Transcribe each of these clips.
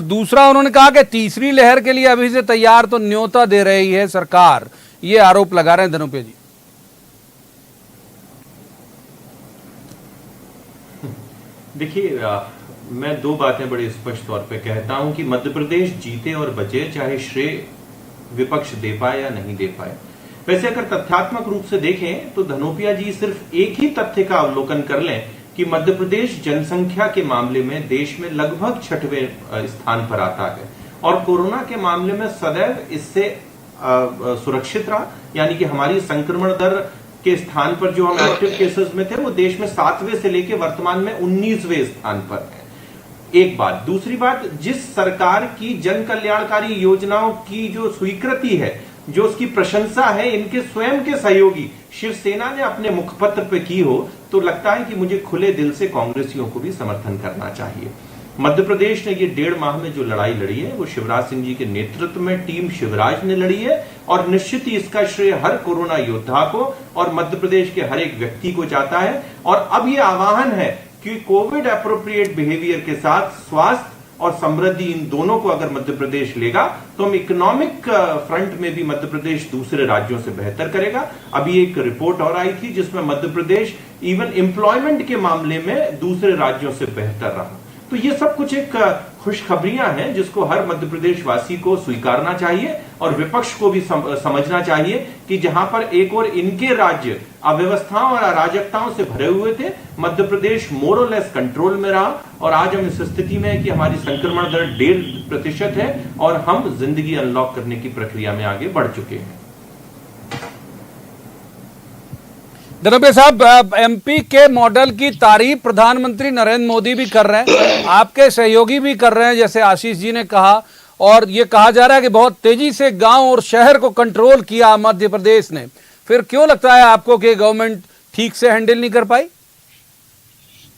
दूसरा उन्होंने कहा कि तीसरी लहर के लिए अभी से तैयार तो न्योता दे रही है सरकार, ये आरोप लगा रहे हैं धनुपे जी। देखिए, मैं दो बातें बड़ी स्पष्ट तौर पे कहता हूं कि मध्य प्रदेश जीते और बचे, चाहे श्रेय विपक्ष दे पाए या नहीं दे पाए। वैसे अगर तथ्यात्मक रूप से देखें तो धनोपिया जी सिर्फ एक ही तथ्य का अवलोकन कर लें कि मध्य प्रदेश जनसंख्या के मामले में देश में लगभग 6वें स्थान पर आता है और कोरोना के मामले में सदैव इससे सुरक्षित रहा। यानी कि हमारी संक्रमण दर के स्थान पर जो हम एक्टिव केसेस में थे वो देश में 7वें से लेकर वर्तमान में 19वें स्थान पर है। एक बात। दूसरी बात, जिस सरकार की जन कल्याणकारी योजनाओं की जो स्वीकृति है, जो उसकी प्रशंसा है, इनके स्वयं के सहयोगी शिवसेना ने अपने मुखपत्र पे की हो, तो लगता है कि मुझे खुले दिल से कांग्रेसियों को भी समर्थन करना चाहिए। मध्य प्रदेश ने ये 1.5 माह में जो लड़ाई लड़ी है वो शिवराज सिंह जी के नेतृत्व में टीम शिवराज ने लड़ी है और निश्चित ही इसका श्रेय हर कोरोना योद्धा को और मध्य प्रदेश के हर एक व्यक्ति को जाता है। और अब ये आह्वान है कि कोविड एप्रोप्रिएट बिहेवियर के साथ स्वास्थ्य और समृद्धि, इन दोनों को अगर मध्य प्रदेश लेगा तो हम इकोनॉमिक फ्रंट में भी मध्य प्रदेश दूसरे राज्यों से बेहतर करेगा। अभी एक रिपोर्ट और आई थी जिसमें मध्य प्रदेश इवन एम्प्लॉयमेंट के मामले में दूसरे राज्यों से बेहतर रहा। तो ये सब कुछ एक खुशखबरियां हैं जिसको हर मध्य प्रदेश वासी को स्वीकारना चाहिए और विपक्ष को भी समझना चाहिए कि जहां पर एक और इनके राज्य अव्यवस्थाओं और अराजकताओं से भरे हुए थे, मध्य प्रदेश मोर और लेस कंट्रोल में रहा और आज हम इस स्थिति में है कि हमारी संक्रमण दर 1.5% है और हम जिंदगी अनलॉक करने की प्रक्रिया में आगे बढ़ चुके हैं। धनोपिया साहब, एमपी के मॉडल की तारीफ प्रधानमंत्री नरेंद्र मोदी भी कर रहे हैं, आपके सहयोगी भी कर रहे हैं, जैसे आशीष जी ने कहा, और ये कहा जा रहा है कि बहुत तेजी से गांव और शहर को कंट्रोल किया मध्य प्रदेश ने। फिर क्यों लगता है आपको कि गवर्नमेंट ठीक से हैंडल नहीं कर पाई?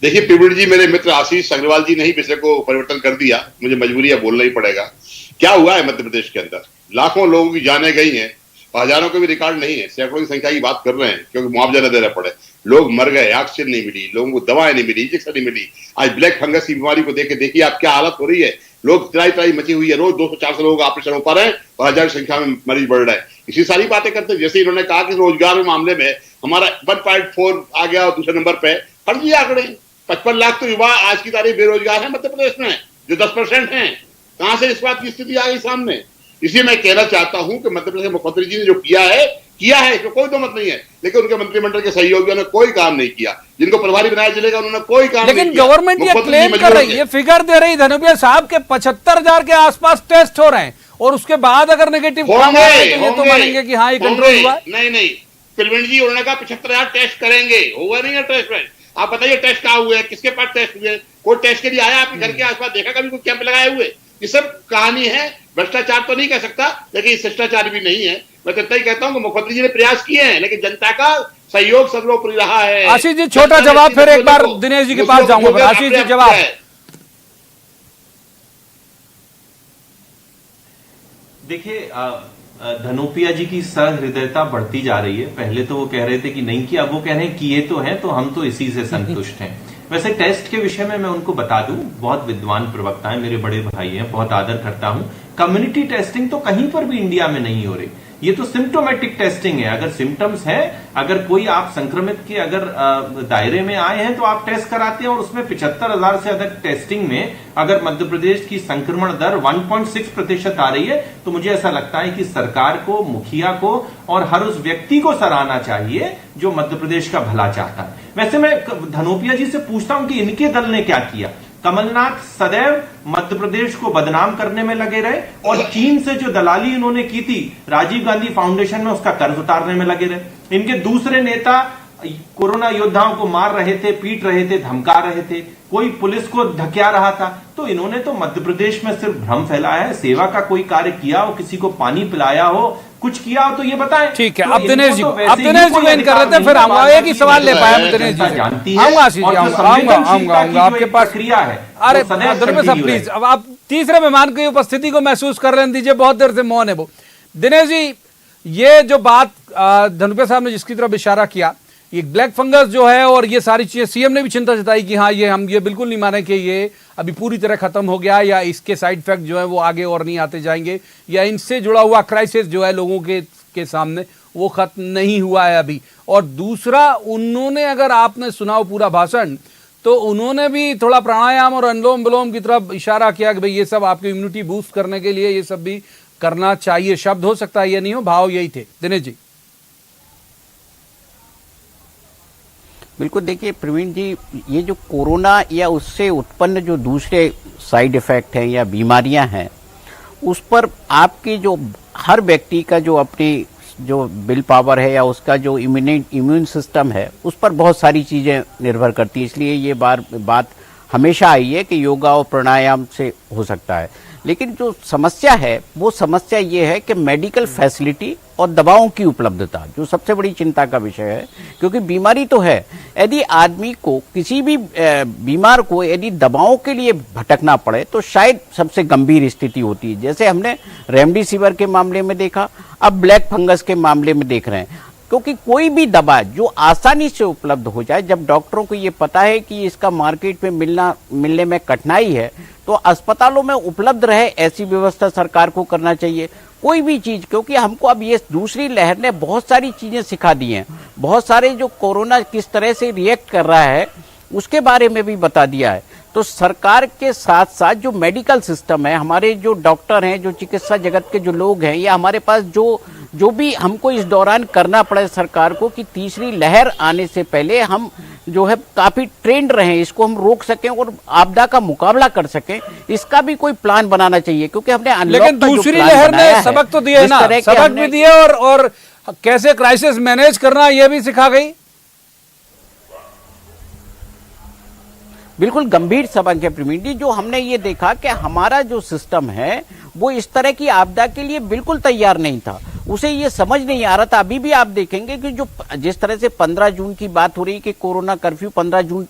देखिए पीबीडी जी, मेरे मित्र आशीष अग्रवाल जी ने ही विषय को परिवर्तन कर दिया, मुझे मजबूरी है बोलना ही पड़ेगा। क्या हुआ है मध्य प्रदेश के अंदर? लाखों लोगों की जानें गई हैं, हजारों के भी रिकॉर्ड नहीं है, सैकड़ों की संख्या की बात कर रहे हैं क्योंकि मुआवजा न देना पड़े। लोग मर गए, ऑक्सीजन नहीं मिली, लोगों को दवाएं नहीं मिली, इंजेक्शन नहीं मिली। आज ब्लैक फंगस की बीमारी को देखिए आप क्या हालत हो रही है। लोग त्राई मची हुई है, रोज 200-400 लोगों का ऑपरेशन हो पा रहे हैं और हजार की संख्या में मरीज बढ़ रहे हैं। इसी सारी बातें करते हैं। जैसे इन्होंने कहा कि रोजगार के मामले में हमारा 1.4 आ गया और दूसरे नंबर पे फर्जी आंकड़े। 55 लाख तो युवा आज की तारीख बेरोजगार है मध्य प्रदेश में, जो 10% है। कहां से इस बात की स्थिति आ गई सामने? इसलिए मैं कहना चाहता हूं कि मध्य प्रदेश के मुख्यमंत्री जी ने जो किया है इसमें कोई दो मत नहीं है, लेकिन उनके मंत्रिमंडल के सहयोगियों ने कोई काम नहीं किया। जिनको प्रभारी बनाया चलेगा उन्होंने कोई काम नहीं किया। लेकिन गवर्नमेंट ये क्लेम कर रही है, फिगर दे रही धनोपिया साहब के 75,000 के आसपास टेस्ट हो रहे हैं और उसके बाद अगर नेगेटिव तो ये तो मानेंगे कि हाँ ये कंट्रोल हुआ। नहीं पिलवेंट जी, उन्होंने कहा 75,000 टेस्ट करेंगे, हुआ नहीं है टेस्ट में। आप बताइए टेस्ट कहाँ हुए, किसके पास टेस्ट हुए? कोई टेस्ट के लिए आया आपके घर के आसपास? देखा कभी कोई कैंप लगाए हुए? ये सब कहानी है। भ्रष्टाचार तो नहीं कह सकता, लेकिन शिष्टाचार भी नहीं है। मैं तो ही कहता हूं कि मुख्यमंत्री जी ने प्रयास किए हैं, लेकिन जनता का सहयोग सर्वोपरि रहा है। आशीष जी, छोटा जवाब, फिर एक बार दिनेश जी के पास जाऊंगा। आशीष जी जवाब। देखिए, धनोपिया जी की सहृदयता बढ़ती जा रही है। पहले तो वो कह रहे थे कि नहीं किया, अब वो कह रहे हैं किए तो हैं, तो हम तो इसी से संतुष्ट हैं। वैसे टेस्ट के विषय में मैं उनको बता दूं, बहुत विद्वान प्रवक्ता हैं, मेरे बड़े भाई हैं, बहुत आदर करता हूं। कम्युनिटी टेस्टिंग तो कहीं पर भी इंडिया में नहीं हो रही। ये तो सिम्टोमेटिक टेस्टिंग है। अगर सिम्टम्स है, अगर कोई आप संक्रमित के अगर दायरे में आए हैं तो आप टेस्ट कराते हैं और उसमें 75,000 से अधिक टेस्टिंग में अगर मध्य प्रदेश की संक्रमण दर 1.6% आ रही है तो मुझे ऐसा लगता है कि सरकार को, मुखिया को और हर उस व्यक्ति को सराहना चाहिए जो मध्य प्रदेश का भला चाहता है। वैसे मैं धनोपिया जी से पूछता हूं कि इनके दल ने क्या किया। कमलनाथ सदैव मध्य प्रदेश को बदनाम करने में लगे रहे और चीन से जो दलाली इन्होंने की थी राजीव गांधी फाउंडेशन में, उसका कर्ज उतारने में लगे रहे। इनके दूसरे नेता कोरोना योद्धाओं को मार रहे थे, पीट रहे थे, धमका रहे थे, कोई पुलिस को धकिया रहा था। तो इन्होंने तो मध्य प्रदेश में सिर्फ भ्रम फैलाया है। सेवा का कोई कार्य किया हो, किसी को पानी पिलाया हो, कुछ किया हो तो ये बताएं। ठीक है, तो अब दिनेश जी वेन कर लेते हैं, फिर आऊंगा। एक ही सवाल ले पाया दिनेश जी, आऊंगा आशीष जी, आऊंगा आपके पास। क्रिया है। अरे धनोपिया साहब प्लीज, अब आप तीसरे मेहमान की उपस्थिति को महसूस कर लेने दीजिए, बहुत देर से मौन है वो। दिनेश जी, ये जो बात धनोपिया साहब ने जिसकी तरफ इशारा किया ये ब्लैक फंगस जो है और ये सारी चीजें, सीएम ने भी चिंता जताई कि हाँ, ये हम ये बिल्कुल नहीं माने कि ये अभी पूरी तरह खत्म हो गया या इसके साइड इफेक्ट जो है वो आगे और नहीं आते जाएंगे, या इनसे जुड़ा हुआ क्राइसिस जो है लोगों के सामने वो खत्म नहीं हुआ है अभी। और दूसरा, उन्होंने, अगर आपने सुना पूरा भाषण, तो उन्होंने भी थोड़ा प्राणायाम और अनुलोम विलोम की तरफ इशारा किया कि भाई ये सब आपकी इम्यूनिटी बूस्ट करने के लिए ये सब भी करना चाहिए। शब्द हो सकता है ये नहीं हो, भाव यही थे। दिनेश जी। बिल्कुल, देखिए प्रवीण जी, ये जो कोरोना या उससे उत्पन्न जो दूसरे साइड इफेक्ट हैं या बीमारियां हैं, उस पर आपकी जो हर व्यक्ति का जो अपनी जो विल पावर है या उसका जो इम्यून सिस्टम है, उस पर बहुत सारी चीज़ें निर्भर करती हैं। इसलिए ये बात हमेशा आई है कि योगा और प्राणायाम से हो सकता है। लेकिन जो समस्या है वो समस्या ये है कि मेडिकल फैसिलिटी और दवाओं की उपलब्धता जो सबसे बड़ी चिंता का विषय है, क्योंकि बीमारी तो है, यदि आदमी को, किसी भी बीमार को यदि दवाओं के लिए भटकना पड़े तो शायद सबसे गंभीर स्थिति होती है। जैसे हमने रेमडेसिविर के मामले में देखा, अब ब्लैक फंगस के मामले में देख रहे हैं। क्योंकि कोई भी दवा जो आसानी से उपलब्ध हो जाए, जब डॉक्टरों को ये पता है कि इसका मार्केट में मिलने में कठिनाई है, तो अस्पतालों में उपलब्ध रहे, ऐसी व्यवस्था सरकार को करना चाहिए। कोई भी चीज, क्योंकि हमको अब ये दूसरी लहर ने बहुत सारी चीजें सिखा दी हैं, बहुत सारे जो कोरोना किस तरह से रिएक्ट कर रहा है उसके बारे में भी बता दिया है। तो सरकार के साथ साथ जो मेडिकल सिस्टम है, हमारे जो डॉक्टर हैं, जो चिकित्सा जगत के जो लोग हैं, या हमारे पास जो भी हमको इस दौरान करना पड़े सरकार को कि तीसरी लहर आने से पहले हम जो है काफी ट्रेंड रहें, इसको हम रोक सकें और आपदा का मुकाबला कर सकें, इसका भी कोई प्लान बनाना चाहिए। क्योंकि हमने लेकिन दूसरी लहर ने सबक तो दिया है ना, सबक भी दिए और कैसे क्राइसिस मैनेज करना यह भी सिखा गई। बिल्कुल गंभीर सबक है प्रवीण जी। जो हमने ये देखा कि हमारा जो सिस्टम है वो इस तरह की आपदा के लिए बिल्कुल तैयार नहीं था, उसे ये समझ नहीं आ रहा था। अभी भी आप देखेंगे कि जो जिस तरह से 15 जून की बात हो रही है कि कोरोना कर्फ्यू 15 जून तक